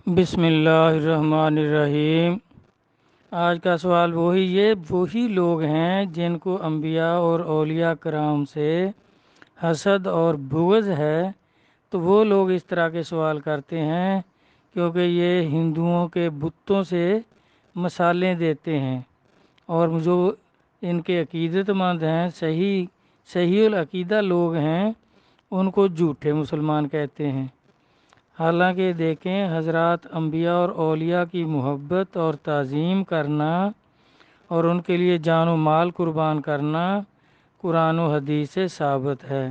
بسم اللہ الرحمن الرحیم۔ آج کا سوال وہی لوگ ہیں جن کو انبیاء اور اولیاء کرام سے حسد اور بغض ہے، تو وہ لوگ اس طرح کے سوال کرتے ہیں کیونکہ یہ ہندوؤں کے بتوں سے مثالیں دیتے ہیں، اور جو ان کے عقیدت مند ہیں، صحیح العقیدہ لوگ ہیں، ان کو جھوٹے مسلمان کہتے ہیں۔ حالانکہ دیکھیں حضرات، انبیاء اور اولیاء کی محبت اور تعظیم کرنا اور ان کے لیے جان و مال قربان کرنا قرآن و حدیث سے ثابت ہے۔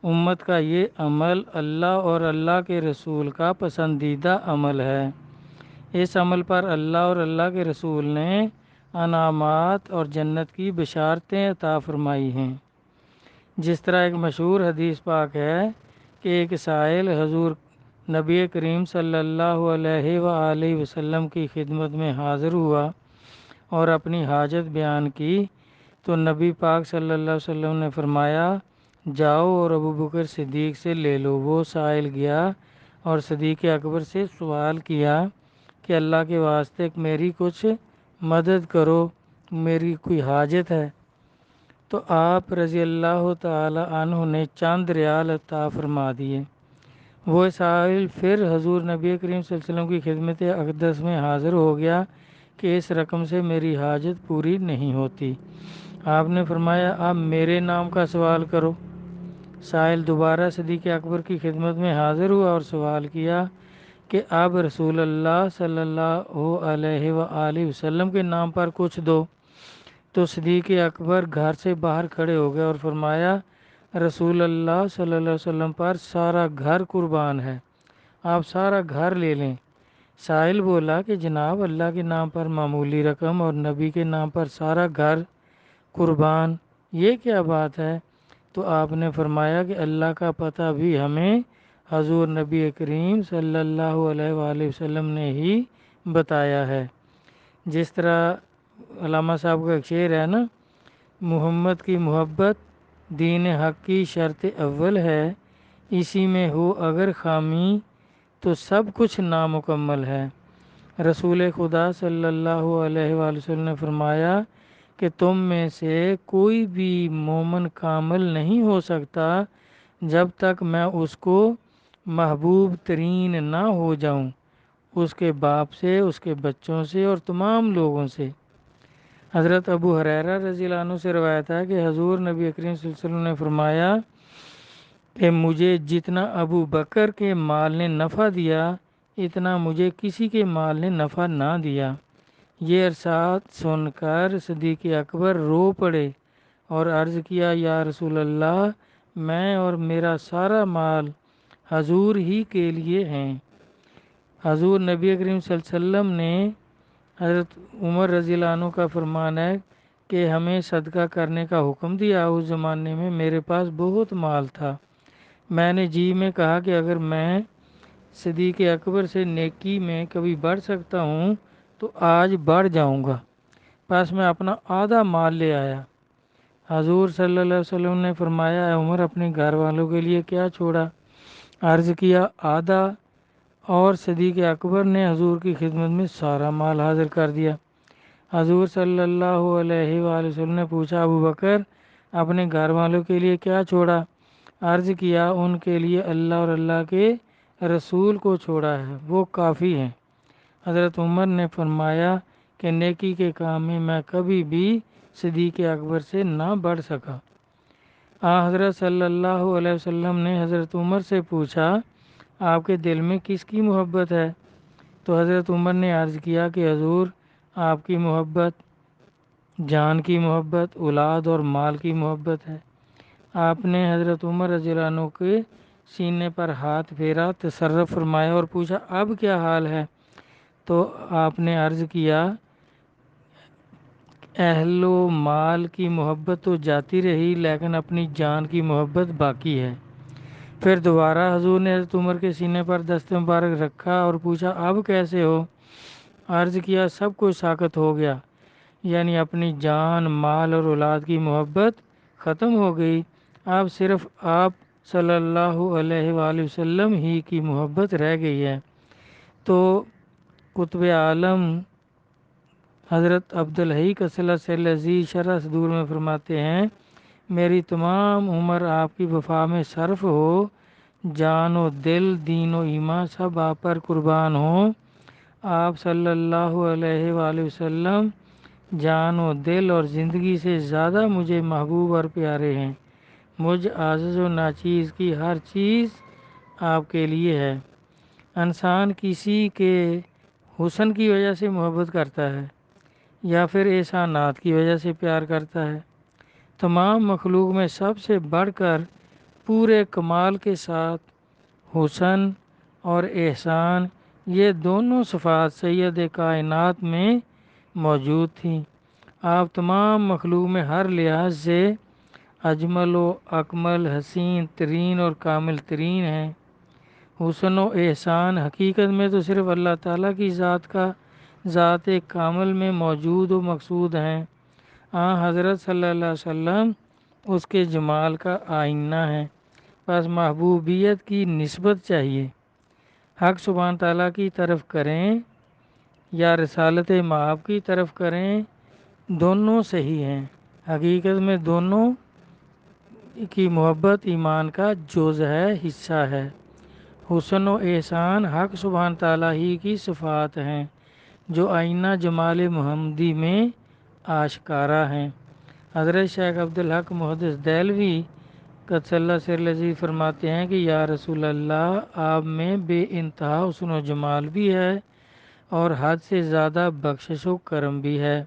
امت کا یہ عمل اللہ اور اللہ کے رسول کا پسندیدہ عمل ہے۔ اس عمل پر اللہ اور اللہ کے رسول نے انعامات اور جنت کی بشارتیں عطا فرمائی ہیں۔ جس طرح ایک مشہور حدیث پاک ہے کہ ایک سائل حضور نبی کریم صلی اللہ علیہ وآلہ وسلم کی خدمت میں حاضر ہوا اور اپنی حاجت بیان کی، تو نبی پاک صلی اللہ علیہ وسلم نے فرمایا، جاؤ اور ابو بکر صدیق سے لے لو۔ وہ سائل گیا اور صدیق اکبر سے سوال کیا کہ اللہ کے واسطے میری کچھ مدد کرو، میری کوئی حاجت ہے۔ تو آپ رضی اللہ تعالی عنہ نے چند ریال عطا فرما دیے۔ وہ سائل پھر حضور نبی کریم صلی اللہ علیہ وسلم کی خدمت اقدس میں حاضر ہو گیا کہ اس رقم سے میری حاجت پوری نہیں ہوتی۔ آپ نے فرمایا، اب میرے نام کا سوال کرو۔ سائل دوبارہ صدیق اکبر کی خدمت میں حاضر ہوا اور سوال کیا کہ اب رسول اللہ صلی اللہ علیہ وآلہ وسلم کے نام پر کچھ دو۔ تو صدیق اکبر گھر سے باہر کھڑے ہو گئے اور فرمایا، رسول اللہ صلی اللہ علیہ وسلم پر سارا گھر قربان ہے، آپ سارا گھر لے لیں۔ سائل بولا کہ جناب، اللہ کے نام پر معمولی رقم اور نبی کے نام پر سارا گھر قربان، یہ کیا بات ہے؟ تو آپ نے فرمایا کہ اللہ کا پتہ بھی ہمیں حضور نبی کریم صلی اللہ علیہ وآلہ وسلم نے ہی بتایا ہے۔ جس طرح علامہ صاحب کا ایک شعر ہے نا، محمد کی محبت دین حق کی شرط اول ہے، اسی میں ہو اگر خامی تو سب کچھ نامکمل ہے۔ رسول خدا صلی اللہ علیہ وآلہ وسلم نے فرمایا کہ تم میں سے کوئی بھی مومن کامل نہیں ہو سکتا جب تک میں اس کو محبوب ترین نہ ہو جاؤں، اس کے باپ سے، اس کے بچوں سے اور تمام لوگوں سے۔ حضرت ابو ہریرہ رضی اللہ عنہ سے روایت ہے کہ حضور نبی کریم صلی اللہ علیہ وسلم نے فرمایا کہ مجھے جتنا ابو بکر کے مال نے نفع دیا، اتنا مجھے کسی کے مال نے نفع نہ دیا۔ یہ ارشاد سن کر صدیق اکبر رو پڑے اور عرض کیا، یا رسول اللہ، میں اور میرا سارا مال حضور ہی کے لیے ہیں۔ حضور نبی کریم صلی اللہ علیہ وسلم نے حضرت عمر رضی اللہ عنہ کا فرمان ہے کہ ہمیں صدقہ کرنے کا حکم دیا۔ اس زمانے میں میرے پاس بہت مال تھا، میں نے جی میں کہا کہ اگر میں صدیق اکبر سے نیکی میں کبھی بڑھ سکتا ہوں تو آج بڑھ جاؤں گا، پس میں اپنا آدھا مال لے آیا۔ حضور صلی اللہ علیہ وسلم نے فرمایا، اے عمر، اپنے گھر والوں کے لیے کیا چھوڑا؟ عرض کیا، آدھا، اور صدیق اکبر نے حضور کی خدمت میں سارا مال حاضر کر دیا۔ حضور صلی اللہ علیہ وآلہ وسلم نے پوچھا، ابو بکر، اپنے گھر والوں کے لیے کیا چھوڑا؟ عرض کیا، ان کے لیے اللہ اور اللہ کے رسول کو چھوڑا ہے، وہ کافی ہیں۔ حضرت عمر نے فرمایا کہ نیکی کے کام میں میں کبھی بھی صدیق اکبر سے نہ بڑھ سکا۔ حضرت صلی اللہ علیہ وسلم نے حضرت عمر سے پوچھا، آپ کے دل میں کس کی محبت ہے؟ تو حضرت عمر نے عرض کیا کہ حضور، آپ کی محبت، جان کی محبت، اولاد اور مال کی محبت ہے۔ آپ نے حضرت عمر رضی اللہ عنہ کے سینے پر ہاتھ پھیرا، تصرف فرمایا اور پوچھا، اب کیا حال ہے؟ تو آپ نے عرض کیا، اہل و مال کی محبت تو جاتی رہی لیکن اپنی جان کی محبت باقی ہے۔ پھر دوبارہ حضور نے حضرت عمر کے سینے پر دست مبارک رکھا اور پوچھا، اب کیسے ہو؟ عرض کیا، سب کچھ ساقط ہو گیا، یعنی اپنی جان، مال اور اولاد کی محبت ختم ہو گئی، اب صرف آپ صلی اللہ علیہ وآلہ وسلم ہی کی محبت رہ گئی ہے۔ تو قطب عالم حضرت عبدالحی کثلث العزیز شرح صدور میں فرماتے ہیں، میری تمام عمر آپ کی وفا میں صرف ہو، جان و دل، دین و ایمان سب آپ پر قربان ہوں۔ آپ صلی اللہ علیہ وآلہ وسلم جان و دل اور زندگی سے زیادہ مجھے محبوب اور پیارے ہیں۔ مجھ عاجز و ناچیز کی ہر چیز آپ کے لیے ہے۔ انسان کسی کے حسن کی وجہ سے محبت کرتا ہے یا پھر احسانات کی وجہ سے پیار کرتا ہے۔ تمام مخلوق میں سب سے بڑھ کر پورے کمال کے ساتھ حسن اور احسان، یہ دونوں صفات سید کائنات میں موجود تھیں۔ آپ تمام مخلوق میں ہر لحاظ سے اجمل و اکمل، حسین ترین اور کامل ترین ہیں۔ حسن و احسان حقیقت میں تو صرف اللہ تعالیٰ کی ذات کامل میں موجود و مقصود ہیں۔ حضرت صلی اللہ علیہ وسلم اس کے جمال کا آئینہ ہے۔ بس محبوبیت کی نسبت چاہیے، حق سبحانہ تعالیٰ کی طرف کریں یا رسالت مآب کی طرف کریں، دونوں صحیح ہیں۔ حقیقت میں دونوں کی محبت ایمان کا جز ہے، حصہ ہے۔ حسن و احسان حق سبحانہ تعالیٰ ہی کی صفات ہیں جو آئینہ جمال محمدی میں آشکارا ہیں۔ حضرت شیخ عبدالحق محدث دہلوی قدس اللہ سر العزیز فرماتے ہیں کہ یا رسول اللہ، آپ میں بے انتہا حسن و جمال بھی ہے اور حد سے زیادہ بخشش و کرم بھی ہے۔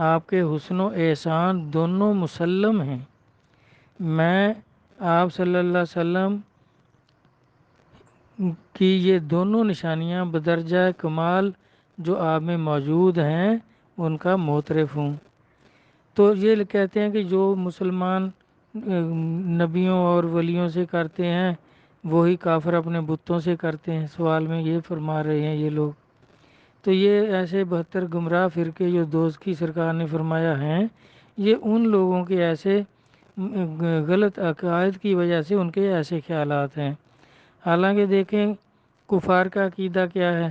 آپ کے حسن و احسان دونوں مسلم ہیں۔ میں آپ صلی اللہ علیہ وسلم کی یہ دونوں نشانیاں بدرجہ کمال جو آپ میں موجود ہیں ان کا معترف ہوں۔ تو یہ کہتے ہیں کہ جو مسلمان نبیوں اور ولیوں سے کرتے ہیں وہی کافر اپنے بتوں سے کرتے ہیں۔ سوال میں یہ فرما رہے ہیں یہ لوگ۔ تو یہ ایسے 72 گمراہ فرقے جو دوست کی سرکار نے فرمایا ہیں، یہ ان لوگوں کے ایسے غلط عقائد کی وجہ سے ان کے ایسے خیالات ہیں۔ حالانکہ دیکھیں کفار کا عقیدہ کیا ہے۔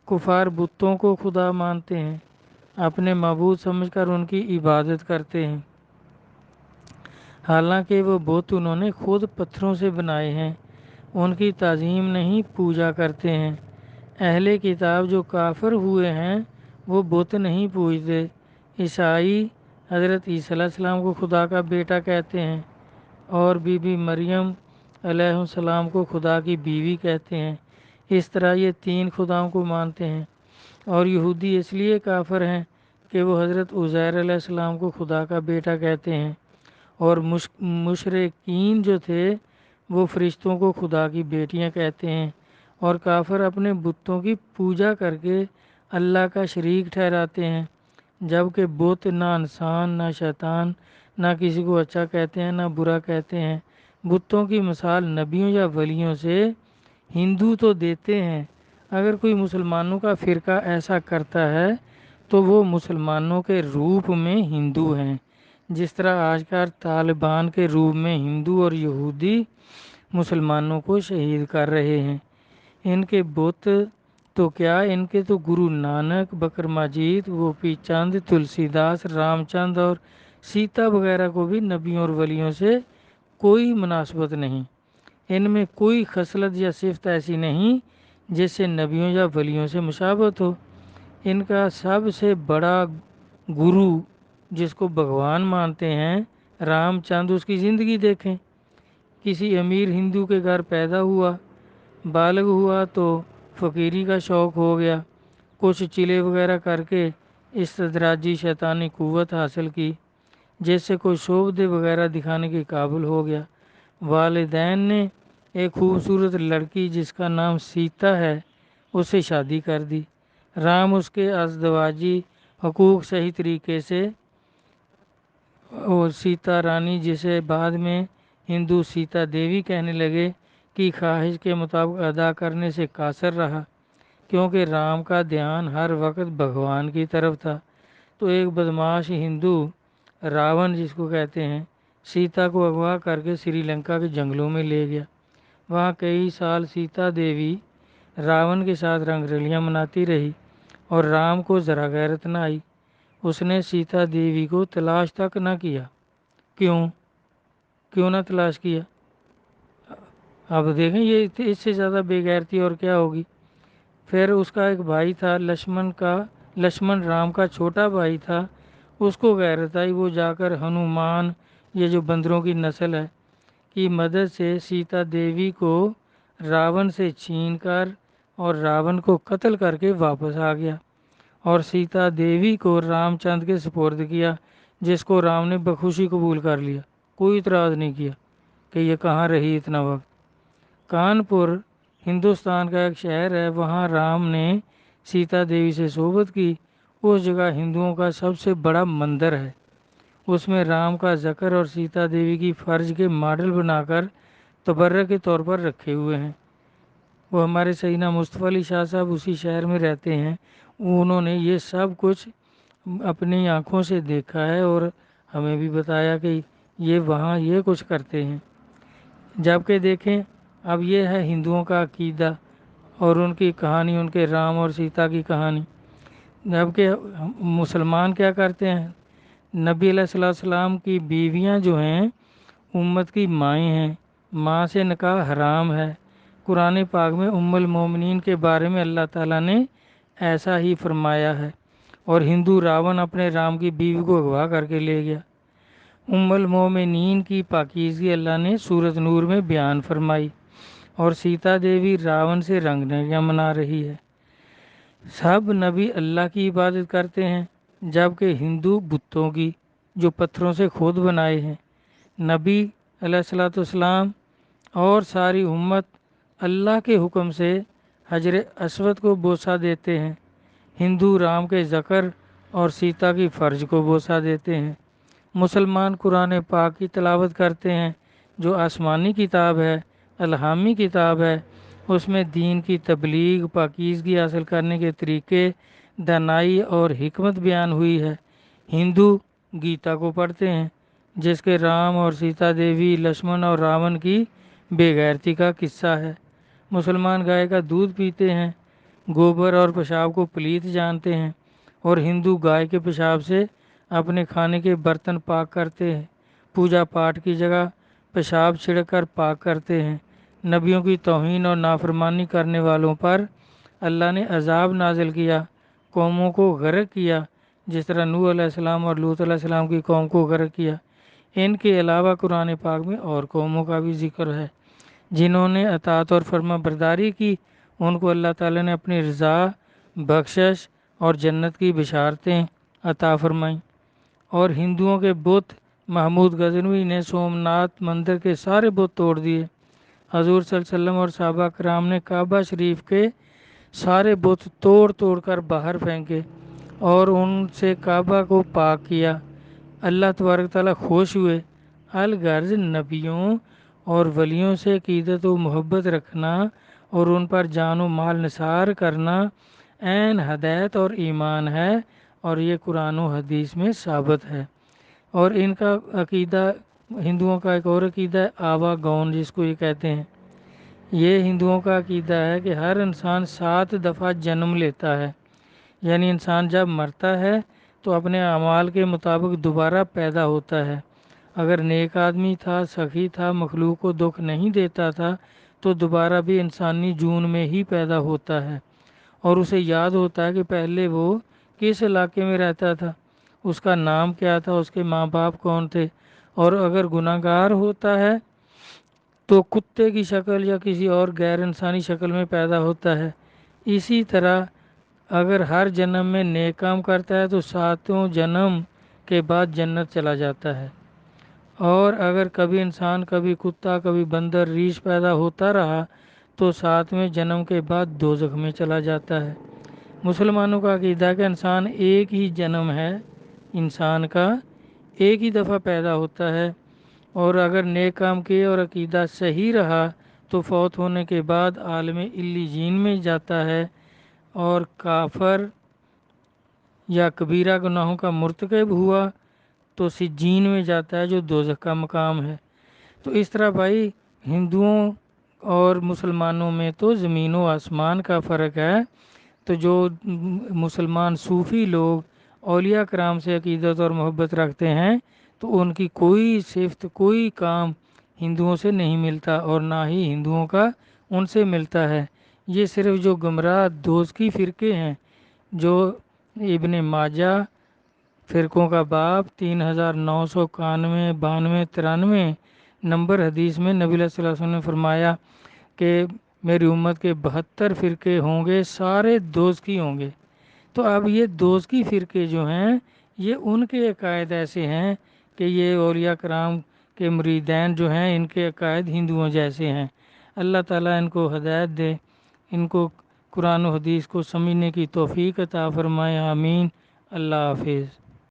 کفار بتوں کو خدا مانتے ہیں، اپنے معبود سمجھ کر ان کی عبادت کرتے ہیں، حالانکہ وہ بت انہوں نے خود پتھروں سے بنائے ہیں، ان کی تعظیم نہیں پوجا کرتے ہیں۔ اہل کتاب جو کافر ہوئے ہیں وہ بت نہیں پوجتے۔ عیسائی حضرت عیسیٰ علیہ السلام کو خدا کا بیٹا کہتے ہیں اور بی بی مریم علیہ السلام کو خدا کی بیوی کہتے ہیں۔ اس طرح یہ 3 خداؤں کو مانتے ہیں۔ اور یہودی اس لیے کافر ہیں کہ وہ حضرت عزیر علیہ السلام کو خدا کا بیٹا کہتے ہیں، اور مشرکین جو تھے وہ فرشتوں کو خدا کی بیٹیاں کہتے ہیں، اور کافر اپنے بتوں کی پوجا کر کے اللہ کا شریک ٹھہراتے ہیں، جبکہ بت نہ انسان نہ شیطان نہ کسی کو اچھا کہتے ہیں نہ برا کہتے ہیں۔ بتوں کی مثال نبیوں یا ولیوں سے ہندو تو دیتے ہیں۔ اگر کوئی مسلمانوں کا فرقہ ایسا کرتا ہے تو وہ مسلمانوں کے روپ میں ہندو ہیں، جس طرح آج کل طالبان کے روپ میں ہندو اور یہودی مسلمانوں کو شہید کر رہے ہیں۔ ان کے بت تو کیا، ان کے تو گرو نانک، بکر ماجید، گوپی چند، تلسی داس، رام چند اور سیتا وغیرہ کو بھی نبیوں اور ولیوں سے کوئی مناسبت نہیں۔ ان میں کوئی خصلت یا صفت ایسی نہیں جس سے نبیوں یا ولیوں سے مشابہت ہو۔ ان کا سب سے بڑا گرو جس کو بھگوان مانتے ہیں رام چند، اس کی زندگی دیکھیں۔ کسی امیر ہندو کے گھر پیدا ہوا، بالغ ہوا تو فقیری کا شوق ہو گیا، کچھ چلے وغیرہ کر کے استدراجی شیطانی قوت حاصل کی، جس سے کوئی شعبدے وغیرہ دکھانے کے قابل ہو گیا۔ والدین نے ایک خوبصورت لڑکی جس کا نام سیتا ہے اس سے شادی کر دی۔ رام اس کے ازدواجی حقوق صحیح طریقے سے، اور سیتا رانی جسے بعد میں ہندو سیتا دیوی کہنے لگے کی خواہش کے مطابق ادا کرنے سے قاصر رہا، کیونکہ رام کا دھیان ہر وقت بھگوان کی طرف تھا۔ تو ایک بدماش ہندو راون جس کو کہتے ہیں، سیتا کو اغوا کر کے سری لنکا کے جنگلوں میں لے گیا۔ وہاں کئی سال سیتا دیوی راون کے ساتھ رنگ رلیاں مناتی رہی اور رام کو ذرا غیرت نہ آئی۔ اس نے سیتا دیوی کو تلاش تک نہ کیا۔ کیوں نہ تلاش کیا؟ اب دیکھیں یہ اس سے زیادہ بے غیرتی اور کیا ہوگی۔ پھر اس کا ایک بھائی تھا لکشمن رام کا چھوٹا بھائی تھا، اس کو غیرت آئی، وہ جا کر ہنومان، یہ جو بندروں کی نسل ہے، کی مدد سے سیتا دیوی کو راون سے چھین کر اور راون کو قتل کر کے واپس آ گیا اور سیتا دیوی کو رام چند کے سپرد کیا، جس کو رام نے بخوشی قبول کر لیا، کوئی اعتراض نہیں کیا کہ یہ کہاں رہی اتنا وقت۔ کانپور ہندوستان کا ایک شہر ہے، وہاں رام نے سیتا دیوی سے صحبت کی۔ اس جگہ ہندوؤں کا سب سے بڑا مندر ہے، اس میں رام کا ذکر اور سیتا دیوی کی فرج کے ماڈل بنا کر تبرک کے طور پر رکھے ہوئے ہیں۔ وہ ہمارے سیدنا مصطفیٰ علی شاہ صاحب اسی شہر میں رہتے ہیں، انہوں نے یہ سب کچھ اپنی آنکھوں سے دیکھا ہے اور ہمیں بھی بتایا کہ یہ وہاں یہ کچھ کرتے ہیں۔ جبکہ دیکھیں اب یہ ہے ہندوؤں کا عقیدہ اور ان کی کہانی، ان کے رام اور سیتا کی کہانی۔ جبکہ مسلمان کیا کرتے ہیں، نبی علیہ السلام کی بیویاں جو ہیں امت کی مائیں ہیں، ماں سے نکاح حرام ہے۔ قرآن پاک میں ام المومنین کے بارے میں اللہ تعالیٰ نے ایسا ہی فرمایا ہے، اور ہندو راون اپنے رام کی بیوی کو اغوا کر کے لے گیا۔ ام المومنین کی پاکیزگی اللہ نے سورۃ نور میں بیان فرمائی، اور سیتا دیوی راون سے رنگ رلیاں منا رہی ہے۔ سب نبی اللہ کی عبادت کرتے ہیں، جبکہ ہندو بتوں کی، جو پتھروں سے خود بنائے ہیں۔ نبی علیہ السلام اور ساری امت اللہ کے حکم سے حجر اسود کو بوسہ دیتے ہیں، ہندو رام کے ذکر اور سیتا کی فرج کو بوسہ دیتے ہیں۔ مسلمان قرآن پاک کی تلاوت کرتے ہیں، جو آسمانی کتاب ہے، الہامی کتاب ہے، اس میں دین کی تبلیغ، پاکیزگی حاصل کرنے کے طریقے، دانائی اور حکمت بیان ہوئی ہے۔ ہندو گیتا کو پڑھتے ہیں، جس کے رام اور سیتا دیوی، لکشمن اور راون کی بے غیرتی کا قصہ ہے۔ مسلمان گائے کا دودھ پیتے ہیں، گوبر اور پیشاب کو پلیت جانتے ہیں، اور ہندو گائے کے پیشاب سے اپنے کھانے کے برتن پاک کرتے ہیں، پوجا پاٹ کی جگہ پیشاب چھڑک کر پاک کرتے ہیں۔ نبیوں کی توہین اور نافرمانی کرنے والوں پر اللہ نے عذاب نازل کیا، قوموں کو غرق کیا، جس طرح نوح علیہ السلام اور لوط علیہ السلام کی قوم کو غرق کیا۔ ان کے علاوہ قرآن پاک میں اور قوموں کا بھی ذکر ہے، جنہوں نے اطاعت اور فرما برداری کی، ان کو اللہ تعالیٰ نے اپنی رضا، بخشش اور جنت کی بشارتیں عطا فرمائیں۔ اور ہندوؤں کے بت، محمود غزنوی نے سومناتھ مندر کے سارے بت توڑ دیے۔ حضور صلی اللہ علیہ وسلم اور صحابہ کرام نے کعبہ شریف کے سارے بت توڑ توڑ کر باہر پھینکے اور ان سے کعبہ کو پاک کیا۔ اللہ تبارک تعالیٰ خوش ہوئے۔ الغرض نبیوں اور ولیوں سے عقیدت و محبت رکھنا اور ان پر جان و مال نثار کرنا عین ہدایت اور ایمان ہے، اور یہ قرآن و حدیث میں ثابت ہے۔ اور ان کا عقیدہ، ہندوؤں کا ایک اور عقیدہ ہے آوا گون، جس کو یہ کہتے ہیں۔ یہ ہندوؤں کا عقیدہ ہے کہ ہر انسان 7 دفعہ جنم لیتا ہے، یعنی انسان جب مرتا ہے تو اپنے اعمال کے مطابق دوبارہ پیدا ہوتا ہے۔ اگر نیک آدمی تھا، سخی تھا، مخلوق کو دکھ نہیں دیتا تھا، تو دوبارہ بھی انسانی جون میں ہی پیدا ہوتا ہے، اور اسے یاد ہوتا ہے کہ پہلے وہ کس علاقے میں رہتا تھا، اس کا نام کیا تھا، اس کے ماں باپ کون تھے، اور اگر گناہ گار ہوتا ہے تو کتے کی شکل یا کسی اور غیر انسانی شکل میں پیدا ہوتا ہے۔ اسی طرح اگر ہر جنم میں نیک کام کرتا ہے تو 7 جنم کے بعد جنت چلا جاتا ہے، اور اگر کبھی انسان، کبھی کتا، کبھی بندر، ریچھ پیدا ہوتا رہا تو 7ویں جنم کے بعد دوزخ میں چلا جاتا ہے۔ مسلمانوں کا عقیدہ ہے کہ انسان ایک ہی جنم ہے، انسان کا ایک ہی دفعہ پیدا ہوتا ہے، اور اگر نیک کام کیے اور عقیدہ صحیح رہا تو فوت ہونے کے بعد عالم علیین میں جاتا ہے، اور کافر یا کبیرہ گناہوں کا مرتکب ہوا تو سجین میں جاتا ہے، جو دوزخ کا مقام ہے۔ تو اس طرح بھائی ہندوؤں اور مسلمانوں میں تو زمین و آسمان کا فرق ہے۔ تو جو مسلمان صوفی لوگ اولیاء کرام سے عقیدت اور محبت رکھتے ہیں تو ان کی کوئی صفت کوئی کام ہندوؤں سے نہیں ملتا اور نہ ہی ہندوؤں کا ان سے ملتا ہے۔ یہ صرف جو گمراہ دوزخی فرقے ہیں، جو ابن ماجہ فرقوں کا باب 3991 92 93 نمبر حدیث میں نبی صلی اللہ علیہ وسلم نے فرمایا کہ میری امت کے 72 فرقے ہوں گے، سارے دوزخی ہوں گے۔ تو اب یہ دوزخی فرقے جو ہیں یہ ان کے عقائد ایسے ہیں کہ یہ اولیاء کرام کے مریدین جو ہیں ان کے عقائد ہندوؤں جیسے ہیں۔ اللہ تعالیٰ ان کو ہدایت دے، ان کو قرآن و حدیث کو سمجھنے کی توفیق عطا فرمائے، آمین۔ اللہ حافظ۔